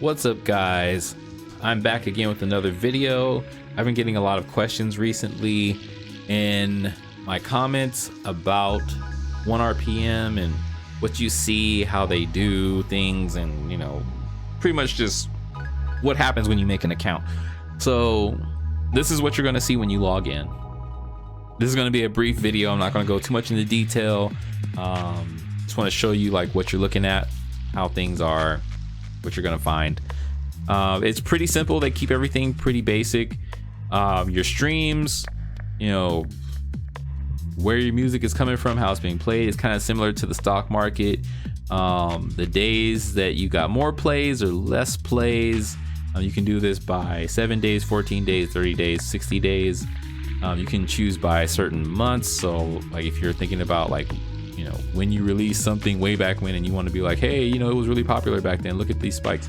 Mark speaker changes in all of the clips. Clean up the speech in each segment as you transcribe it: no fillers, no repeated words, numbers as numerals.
Speaker 1: What's up, guys? I'm back again with another video. I've been getting a lot of questions recently in my comments about OneRPM and what you see, how they do things, and pretty much just what happens when you make an account. So this is what you're going to see when you log in. This is going to be a brief video. I'm not going to go too much into detail. Just want to show you like what you're looking at, how things are, what you're going to find. It's pretty simple. They keep everything pretty basic. Your streams, where your music is coming from, how it's being played is kind of similar to the stock market. The days that you got more plays or less plays, you can do this by 7 days, 14 days, 30 days, 60 days. You can choose by certain months. So like if you're thinking about like when you release something way back when and you want to be like, hey, it was really popular back then, look at these spikes.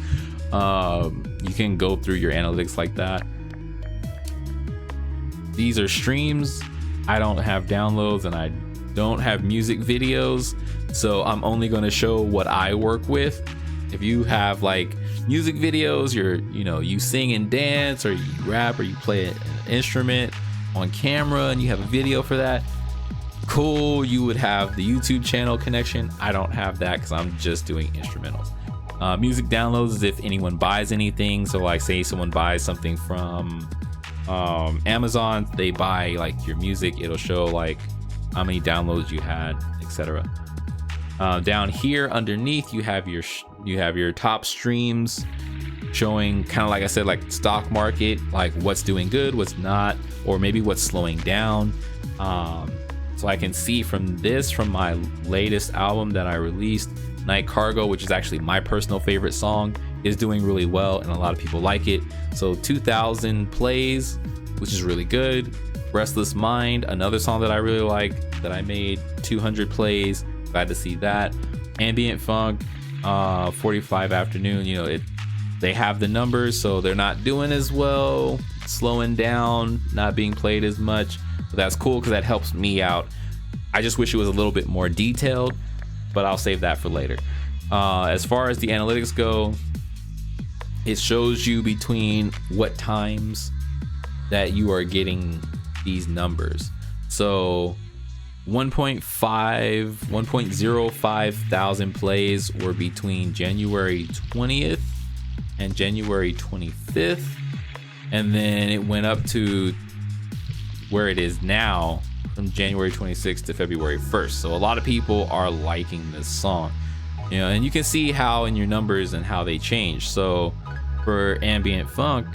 Speaker 1: You can go through your analytics like that. These are streams. I don't have downloads and I don't have music videos, so I'm only going to show what I work with. If you have like music videos, you sing and dance, or you rap, or you play an instrument on camera and you have a video for that, cool. You would have the YouTube channel connection. I don't have that because I'm just doing instrumentals. Music downloads is if anyone buys anything. So like say someone buys something from Amazon, they buy like your music, it'll show like how many downloads you had, etc. Down here underneath you have your top streams, showing kind of like I said, like stock market, like what's doing good, what's not, or maybe what's slowing down. So I can see from my latest album that I released, Night Cargo, which is actually my personal favorite song, is doing really well and a lot of people like it. So 2,000 plays, which is really good. Restless Mind, another song that I really like that I made, 200 plays. Glad to see that. Ambient Funk, 45 Afternoon, they have the numbers, so they're not doing as well, slowing down, not being played as much, but that's cool because that helps me out. I just wish it was a little bit more detailed, but I'll save that for later. As far as the analytics go, it shows you between what times that you are getting these numbers. So 1.05 thousand plays were between January 20th and January 25th, and then it went up to where it is now from January 26th to February 1st. So a lot of people are liking this song, and you can see how in your numbers and how they change. So for Ambient Funk,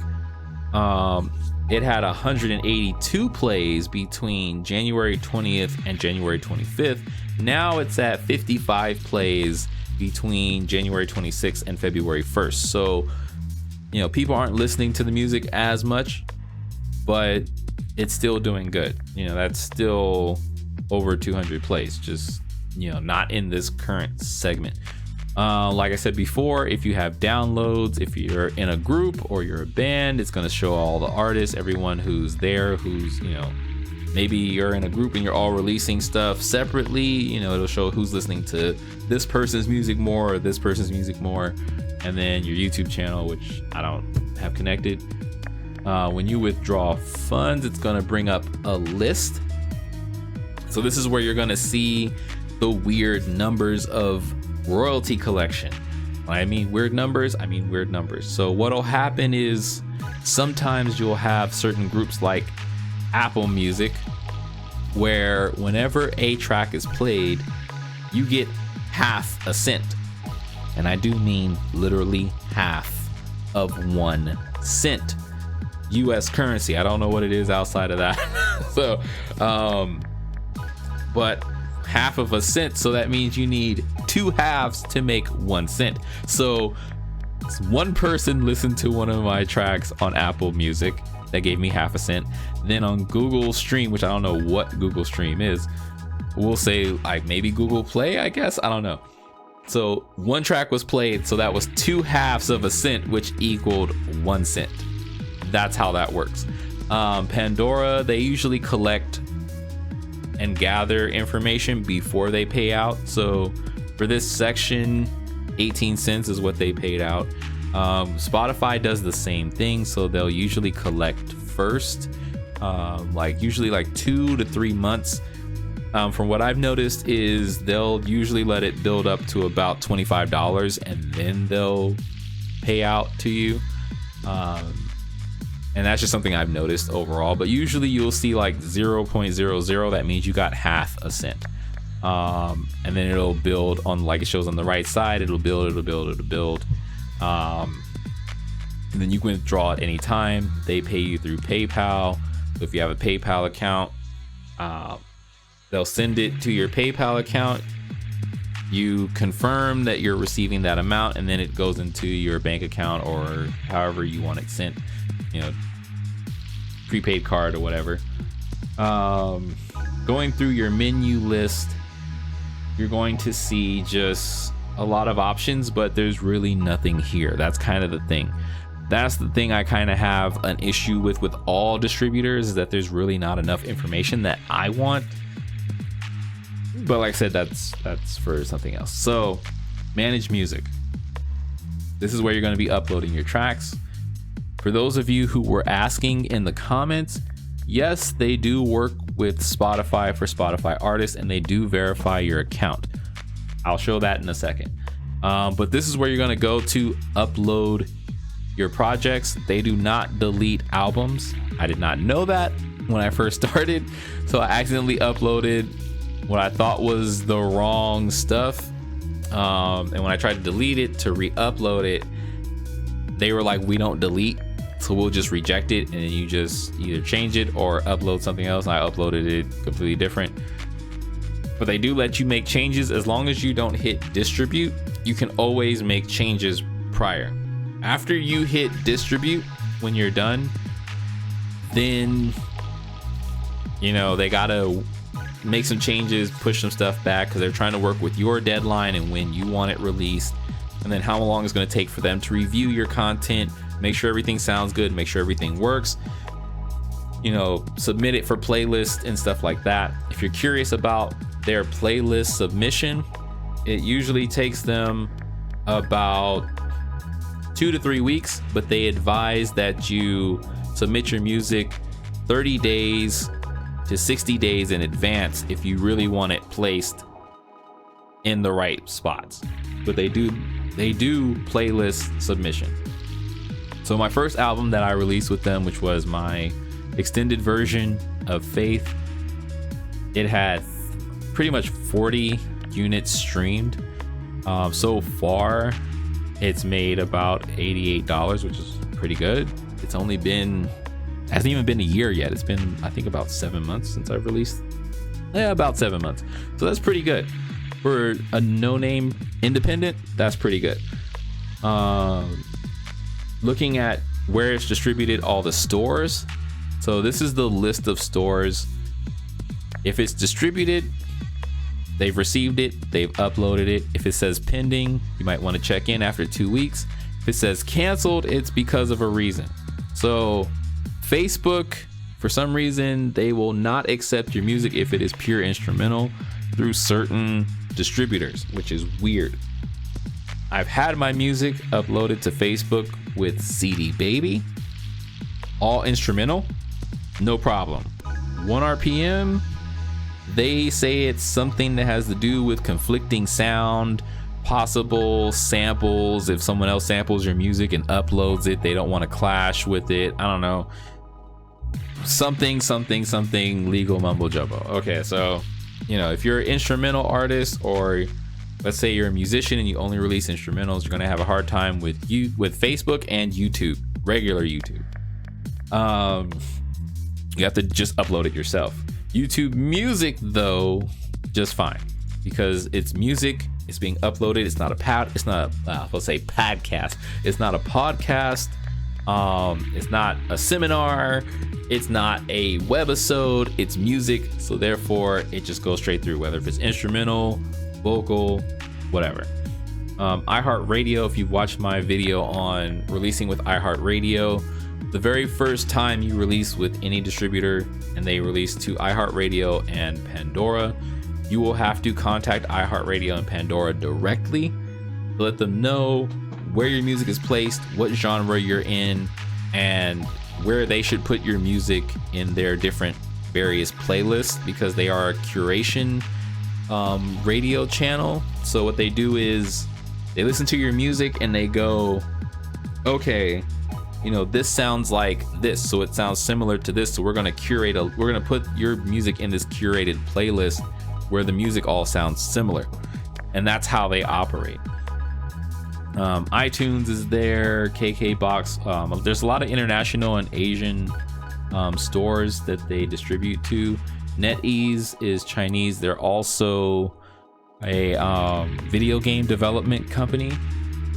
Speaker 1: it had 182 plays between January 20th and January 25th. Now it's at 55 plays between January 26th and February 1st. So people aren't listening to the music as much, but it's still doing good. That's still over 200 plays, just not in this current segment. Like I said before, if you have downloads, if you're in a group or you're a band, it's going to show all the artists, everyone who's there, who's maybe you're in a group and you're all releasing stuff separately. It'll show who's listening to this person's music more or this person's music more. And then your YouTube channel, which I don't have connected. When you withdraw funds, it's going to bring up a list. So this is where you're going to see the weird numbers of royalty collection. When I mean weird numbers, I mean weird numbers. So what'll happen is sometimes you'll have certain groups like Apple Music, where whenever a track is played, you get half a cent. And I do mean literally half of 1 cent. US currency. I don't know what it is outside of that. So but half of a cent, so that means you need 2 halves to make 1 cent. So one person listened to one of my tracks on Apple Music, that gave me half a cent. Then on Google Stream, which I don't know what Google Stream is, we'll say like maybe Google Play, I guess, I don't know. So one track was played, so that was 2 halves of a cent, which equaled 1 cent. That's how that works. Pandora, they usually collect and gather information before they pay out. So for this section, 18 cents is what they paid out. Spotify does the same thing, so they'll usually collect first, usually like 2 to 3 months. From what I've noticed is they'll usually let it build up to about $25 and then they'll pay out to you. And that's just something I've noticed overall, but usually you'll see like 0.00. That means you got half a cent. And then it'll build on, like it shows on the right side, it'll build. And then you can withdraw at any time. They pay you through PayPal. So if you have a PayPal account, they'll send it to your PayPal account. You confirm that you're receiving that amount, and then it goes into your bank account or however you want it sent, prepaid card or whatever. Going through your menu list, you're going to see just a lot of options, but there's really nothing here. That's kind of the thing. That's the thing I kind of have an issue with all distributors, is that there's really not enough information that I want. But like I said, that's for something else. So, manage music. This is where you're going to be uploading your tracks. For those of you who were asking in the comments, yes, they do work with Spotify for Spotify artists, and they do verify your account. I'll show that in a second. But this is where you're going to go to upload your projects. They do not delete albums. I did not know that when I first started, so I accidentally uploaded what I thought was the wrong stuff. And when I tried to delete it to re-upload it, they were like, we don't delete, so we'll just reject it, and then you just either change it or upload something else. And I uploaded it completely different. But they do let you make changes. As long as you don't hit distribute, you can always make changes prior. After you hit distribute, when you're done, then they gotta make some changes, push some stuff back, because they're trying to work with your deadline and when you want it released, and then how long it's going to take for them to review your content, make sure everything sounds good, make sure everything works, submit it for playlists and stuff like that. If you're curious about their playlist submission, it usually takes them about 2 to 3 weeks, but they advise that you submit your music 30 days to 60 days in advance if you really want it placed in the right spots. But they do playlist submission. So my first album that I released with them, which was my extended version of Faith, it had pretty much 40 units streamed. So far it's made about $88, which is pretty good. It's hasn't even been a year yet. It's been, I think, about 7 months since I've released. Yeah, about 7 months. So that's pretty good for a no-name independent. That's pretty good. Looking at where it's distributed, all the stores. So this is the list of stores. If it's distributed, they've received it, they've uploaded it. If it says pending, you might want to check in after 2 weeks. If it says canceled, it's because of a reason. So Facebook, for some reason, they will not accept your music if it is pure instrumental through certain distributors, which is weird. I've had my music uploaded to Facebook with CD Baby, all instrumental, no problem. OneRPM, they say it's something that has to do with conflicting sound, possible samples. If someone else samples your music and uploads it, they don't want to clash with it. I don't know. Something legal mumbo jumbo. Okay, so if you're an instrumental artist, or let's say you're a musician and you only release instrumentals, you're gonna have a hard time with Facebook and YouTube, regular YouTube. You have to just upload it yourself. YouTube Music, though, just fine, because it's music. It's being uploaded. It's not a podcast. It's not a podcast. It's not a seminar. It's not a webisode. It's music. So therefore, it just goes straight through, whether if it's instrumental, vocal, whatever. iHeartRadio, if you've watched my video on releasing with iHeartRadio, the very first time you release with any distributor and they release to iHeartRadio and Pandora, you will have to contact iHeartRadio and Pandora directly to let them know where your music is placed, what genre you're in, and where they should put your music in their different various playlists, because they are a curation radio channel. So what they do is they listen to your music and they go, okay, you know, this sounds like this, so it sounds similar to this, so we're gonna put your music in this curated playlist where the music all sounds similar. And that's how they operate. iTunes is there, KKBox. There's a lot of international and Asian stores that they distribute to. NetEase is Chinese. They're also a video game development company.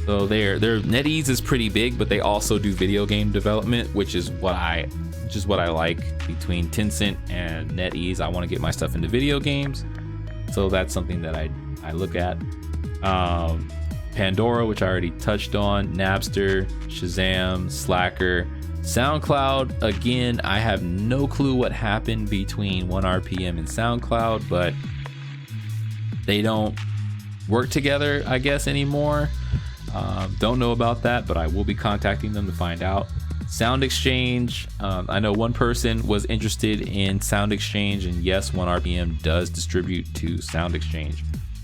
Speaker 1: So their NetEase is pretty big, but they also do video game development, which is what I like. Between Tencent and NetEase, I want to get my stuff into video games, so that's something that I look at. Pandora, which I already touched on, Napster, Shazam, Slacker, SoundCloud. Again, I have no clue what happened between OneRPM and SoundCloud, but they don't work together, I guess, anymore. Don't know about that, but I will be contacting them to find out. Sound Exchange, I know one person was interested in Sound Exchange, and yes, OneRPM does distribute to Sound Exchange.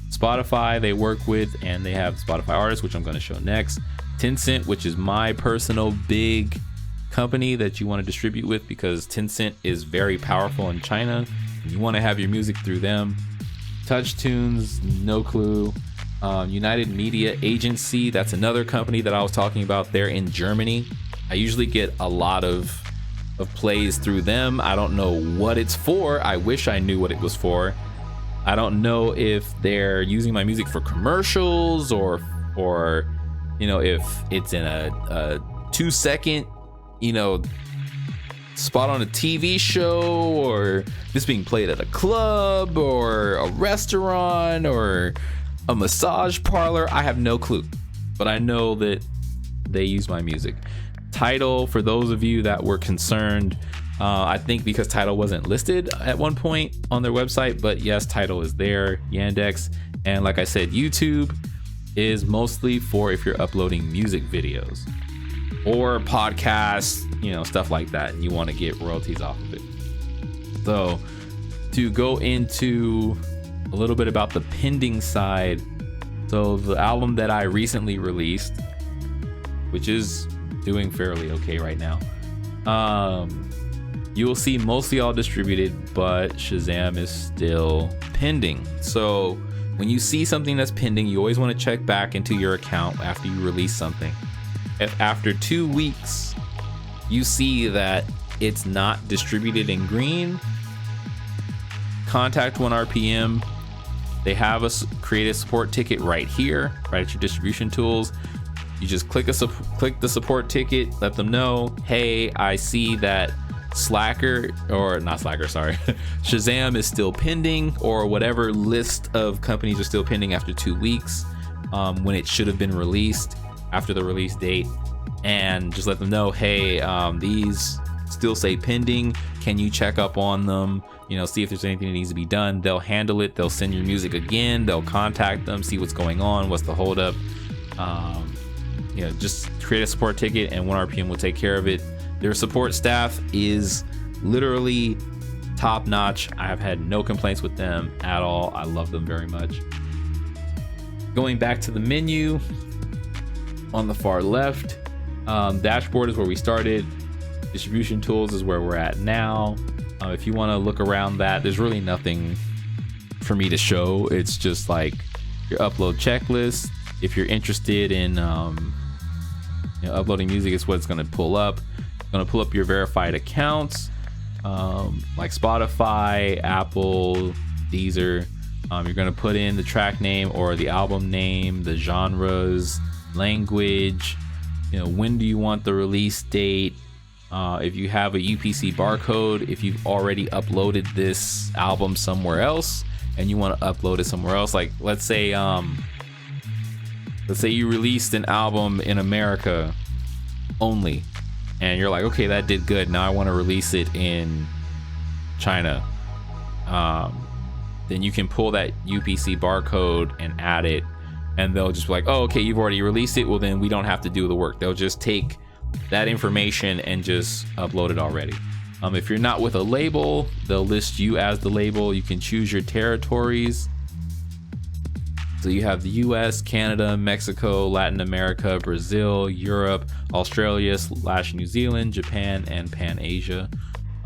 Speaker 1: Spotify they work with, and they have Spotify artists, which I'm going to show next. Tencent, which is my personal big company that you want to distribute with, because Tencent is very powerful in China. You want to have your music through them. TouchTunes, no clue. United Media Agency, that's another company that I was talking about. They're in Germany. I usually get a lot of plays through them. I don't know what it's for. I wish I knew what it was for. I don't know if they're using my music for commercials or you know, if it's in a 2-second, you know, spot on a TV show, or this being played at a club or a restaurant or a massage parlor. I have no clue, but I know that they use my music. Tidal, for those of you that were concerned, I think because Tidal wasn't listed at one point on their website, but yes, Tidal is there. Yandex, and like I said, YouTube is mostly for if you're uploading music videos or podcasts, you know, stuff like that, and you want to get royalties off of it. So to go into a little bit about the pending side, so the album that I recently released, which is doing fairly okay right now, you will see mostly all distributed, but Shazam is still pending. So when you see something that's pending, you always want to check back into your account after you release something. If after 2 weeks you see that it's not distributed in green, contact OneRPM. They have create a support ticket right here, right at your distribution tools. You just click the support ticket, let them know, hey, I see that Shazam is still pending, or whatever list of companies are still pending after 2 weeks, when it should have been released after the release date, and just let them know, hey, these still say pending. Can you check up on them? You know, see if there's anything that needs to be done. They'll handle it. They'll send your music again. They'll contact them, see what's going on, what's the holdup. You know, just create a support ticket, and OneRPM will take care of it. Their support staff is literally top notch. I have had no complaints with them at all. I love them very much. Going back to the menu on the far left, dashboard is where we started. Distribution tools is where we're at now. If you want to look around that, there's really nothing for me to show. It's just like your upload checklist. If you're interested in you know, uploading music, it's what it's going to pull up. It's going to pull up your verified accounts, like Spotify, Apple, Deezer. You're going to put in the track name or the album name, the genres, language, you know, when do you want the release date, if you have a UPC barcode, if you've already uploaded this album somewhere else and you want to upload it somewhere else. Like let's say you released an album in America only, and you're like, okay, that did good, now I want to release it in China. Then you can pull that UPC barcode and add it and they'll just be like, oh, okay, you've already released it. Well, then we don't have to do the work. They'll just take that information and just upload it already. If you're not with a label, they'll list you as the label. You can choose your territories. So you have the US, Canada, Mexico, Latin America, Brazil, Europe, Australia / New Zealand, Japan, and Pan Asia.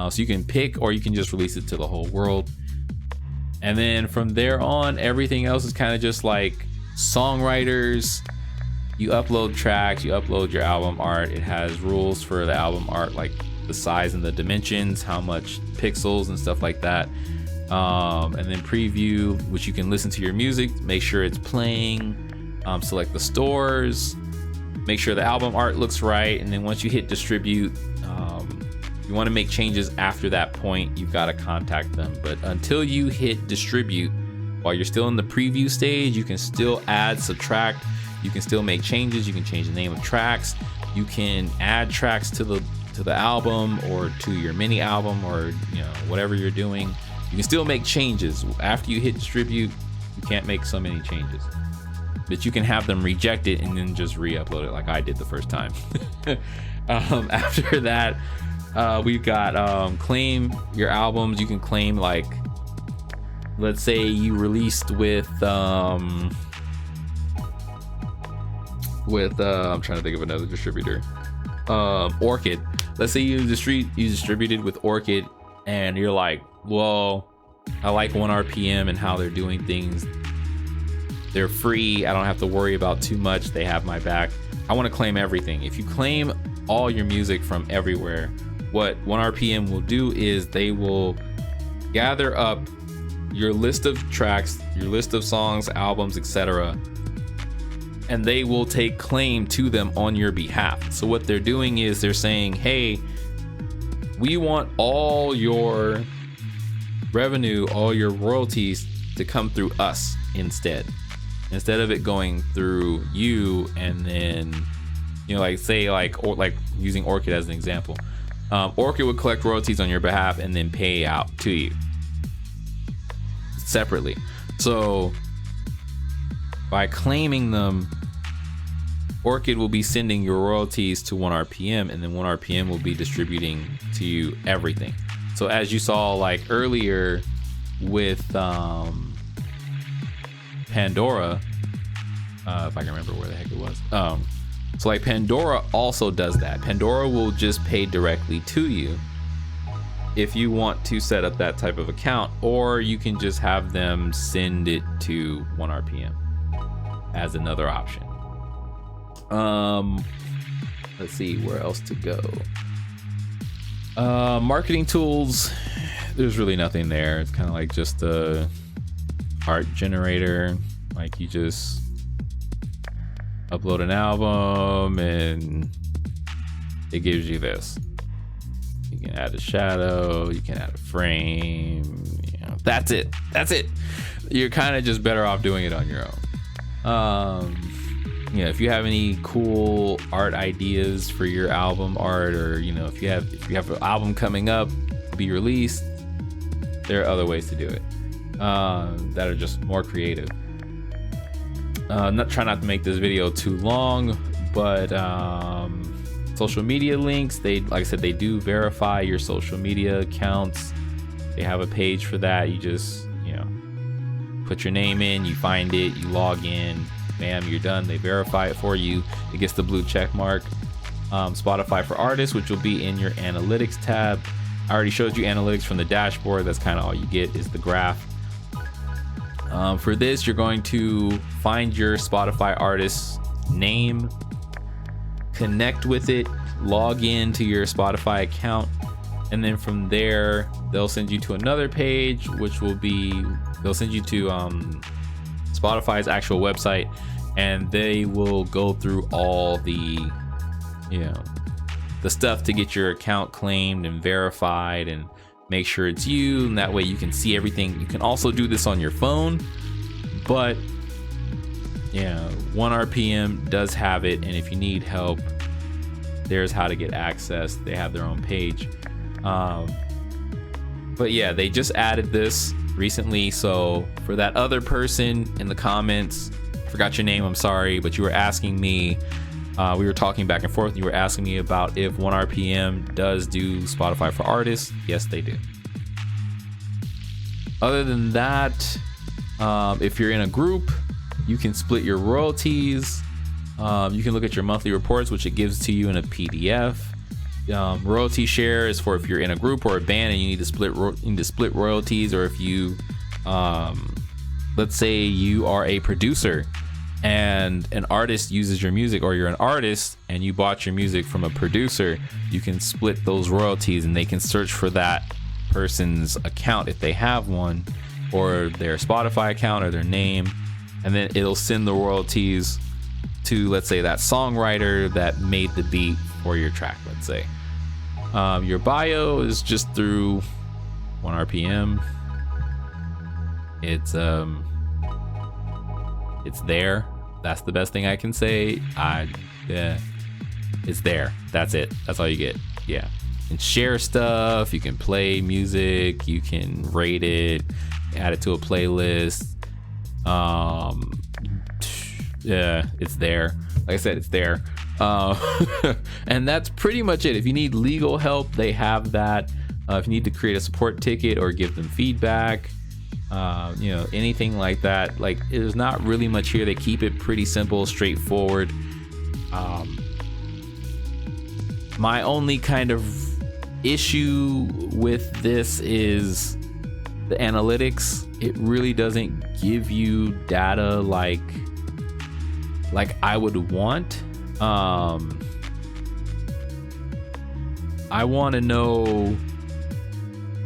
Speaker 1: So you can pick, or you can just release it to the whole world. And then from there on, everything else is kind of just like songwriters. You upload tracks, you upload your album art. It has rules for the album art, like the size and the dimensions, how much pixels and stuff like that. And then preview, which you can listen to your music, make sure it's playing, select the stores, make sure the album art looks right. And then once you hit distribute, you want to make changes after that point, you've got to contact them. But until you hit distribute, while you're still in the preview stage, you can still add, subtract, you can still make changes. You can change the name of tracks, you can add tracks to the album or to your mini album, or whatever you're doing. You can still make changes after you hit distribute. You can't make so many changes, but you can have them reject it and then just re-upload it like I did the first time. After that, we've got claim your albums. You can claim, like, let's say you released with I'm trying to think of another distributor, Orchid. Let's say you distributed with Orchid, and you're like, well, I like OneRPM and how they're doing things. They're free. I don't have to worry about too much. They have my back. I want to claim everything. If you claim all your music from everywhere, what OneRPM will do is they will gather up your list of tracks, your list of songs, albums, etc., and they will take claim to them on your behalf. So what they're doing is they're saying, hey, we want all your revenue, all your royalties to come through us instead of it going through you. And then, like, say, or like using Orchid as an example, Orchid would collect royalties on your behalf and then pay out to you separately. So by claiming them, Orchid will be sending your royalties to OneRPM, and then OneRPM will be distributing to you everything. So as you saw, like earlier with Pandora, if I can remember where the heck it was. So like Pandora also does that. Pandora will just pay directly to you if you want to set up that type of account, or you can just have them send it to OneRPM as another option. Let's see where else to go. Marketing tools, there's really nothing there. It's kind of like just a art generator. Like, you just upload an album and it gives you this. You can add a shadow, you can add a frame, that's it. You're kind of just better off doing it on your own. If you have any cool art ideas for your album art, or if you have an album coming up to be released, there are other ways to do it that are just more creative. Try not to make this video too long, but social media links, like I said, they do verify your social media accounts. They have a page for that. You just put your name in, you find it, you log in, bam, you're done. They verify it for you. It gets the blue check mark. Spotify for artists, which will be in your analytics tab. I already showed you analytics from the dashboard. That's kind of all you get is the graph. For this, you're going to find your Spotify artist name, connect with it, log in to your Spotify account, and then from there they'll send you to another page, which will be, they'll send you to Spotify's actual website, and they will go through all the the stuff to get your account claimed and verified and make sure it's you, and that way you can see everything. You can also do this on your phone, but OneRPM does have it, and if you need help, there's how to get access. They have their own page. But yeah, they just added this recently, so for that other person in the comments forgot your name, I'm sorry, but you were asking me, we were talking back and forth. You were asking me about if OneRPM does do Spotify for artists. Yes, they do. Other than that, if you're in a group, you can split your royalties. You can look at your monthly reports, which it gives to you in a PDF. Royalty share is for if you're in a group or a band and you need to split royalties, or if you, let's say you are a producer and an artist uses your music, or you're an artist and you bought your music from a producer, you can split those royalties and they can search for that person's account if they have one, or their Spotify account or their name, and then it'll send the royalties to, let's say, that songwriter that made the beat for your track, let's say. Your bio is just through OneRPM. It's there. That's the best thing I can say. It's there. That's it. That's all you get. Yeah. You can share stuff. You can play music. You can rate it. Add it to a playlist. Yeah, it's there. Like I said, it's there. And that's pretty much it. If you need legal help, they have that. If you need to create a support ticket or give them feedback, anything like that, like, there's not really much here. They keep it pretty simple, straightforward. My only kind of issue with this is the analytics. It really doesn't give you data like I would want. I want to know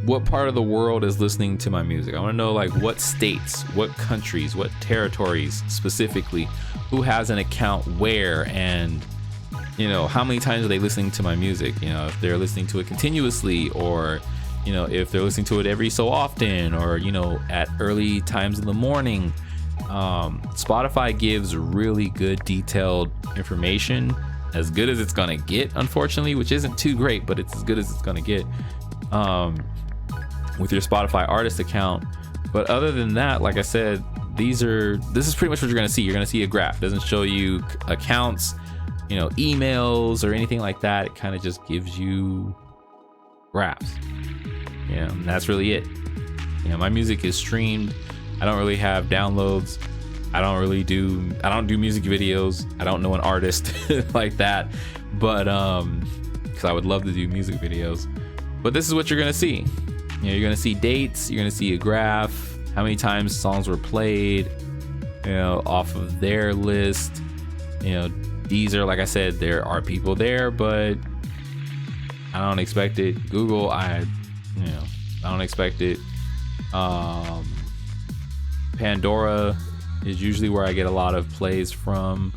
Speaker 1: what part of the world is listening to my music. I want to know, like, what states, what countries, what territories specifically, who has an account where, and how many times are they listening to my music, if they're listening to it continuously, or if they're listening to it every so often, or at early times in the morning. Spotify gives really good detailed information, as good as it's gonna get, unfortunately, which isn't too great, but it's as good as it's gonna get with your Spotify artist account. But other than that, like I said, this is pretty much what you're gonna see. You're gonna see a graph. It doesn't show you accounts, emails or anything like that. It kind of just gives you graphs. And that's really it. My music is streamed. I don't really have downloads. I don't do music videos. I don't know an artist like that, but because I would love to do music videos. But this is what you're gonna see. You're gonna see dates. You're gonna see a graph, how many times songs were played, off of their list. These are, like I said, there are people there, but I don't expect it. Google, I don't expect it. Pandora is usually where I get a lot of plays from,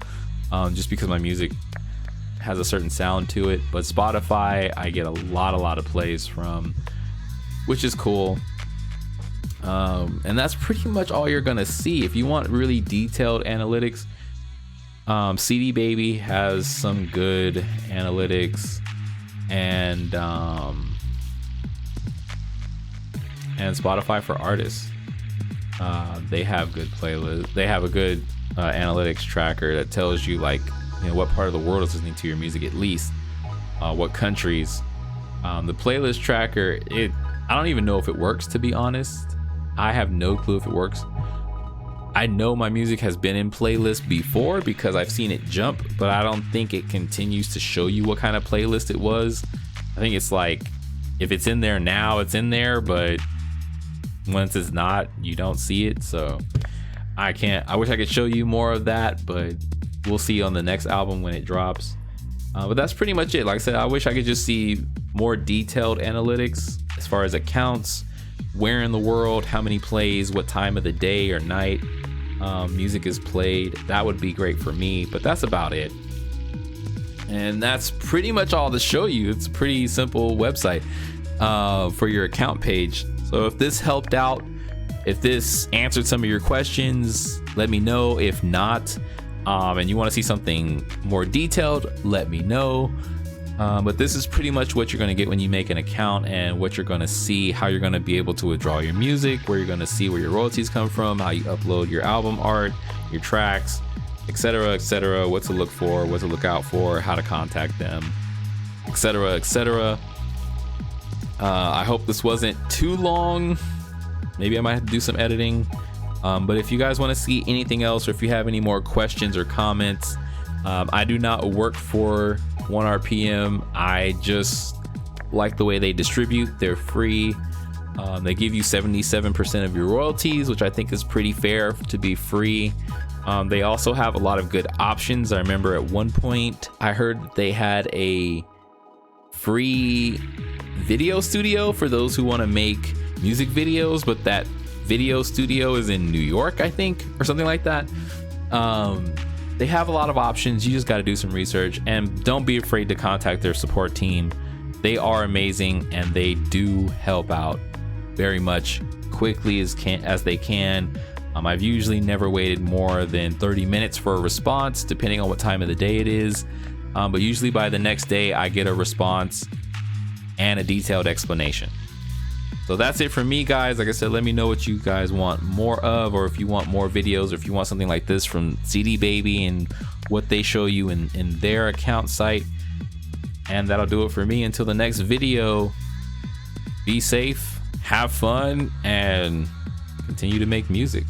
Speaker 1: just because my music has a certain sound to it. But Spotify, I get a lot of plays from, which is cool. And that's pretty much all you're gonna see. If you want really detailed analytics, CD Baby has some good analytics, and Spotify for artists, they have good playlists. They have a good analytics tracker that tells you, like, what part of the world is listening to your music, at least what countries. The playlist tracker, I don't even know if it works, to be honest. I have no clue if it works. I know my music has been in playlists before because I've seen it jump, but I don't think it continues to show you what kind of playlist it was. I think it's like, if it's in there now, it's in there, but once it's not, you don't see it. So I wish I could show you more of that, but we'll see on the next album when it drops. But that's pretty much it. Like I said, I wish I could just see more detailed analytics as far as accounts, where in the world, how many plays, what time of the day or night music is played. That would be great for me, but that's about it. And that's pretty much all to show you. It's a pretty simple website for your account page. So if this helped out, if this answered some of your questions, let me know. If not, and you want to see something more detailed, let me know. But this is pretty much what you're going to get when you make an account, and what you're going to see, how you're going to be able to withdraw your music, where you're going to see where your royalties come from, how you upload your album art, your tracks, etc., what to look for, what to look out for, how to contact them, etc. I hope this wasn't too long. Maybe I might have to do some editing. But if you guys want to see anything else, or if you have any more questions or comments, I do not work for OneRPM. I just like the way they distribute. They're free. They give you 77% of your royalties, which I think is pretty fair to be free. They also have a lot of good options. I remember at one point I heard that they had a free video studio for those who want to make music videos, but that video studio is in New York, I think, or something like that. They have a lot of options. You just got to do some research, and don't be afraid to contact their support team. They are amazing, and they do help out very much quickly as they can. I've usually never waited more than 30 minutes for a response, depending on what time of the day it is. But usually by the next day, I get a response and a detailed explanation. So that's it from me, guys. Like I said, let me know what you guys want more of, or if you want more videos, or if you want something like this from CD Baby and what they show you in their account site. And that'll do it for me. Until the next video, be safe, have fun, and continue to make music.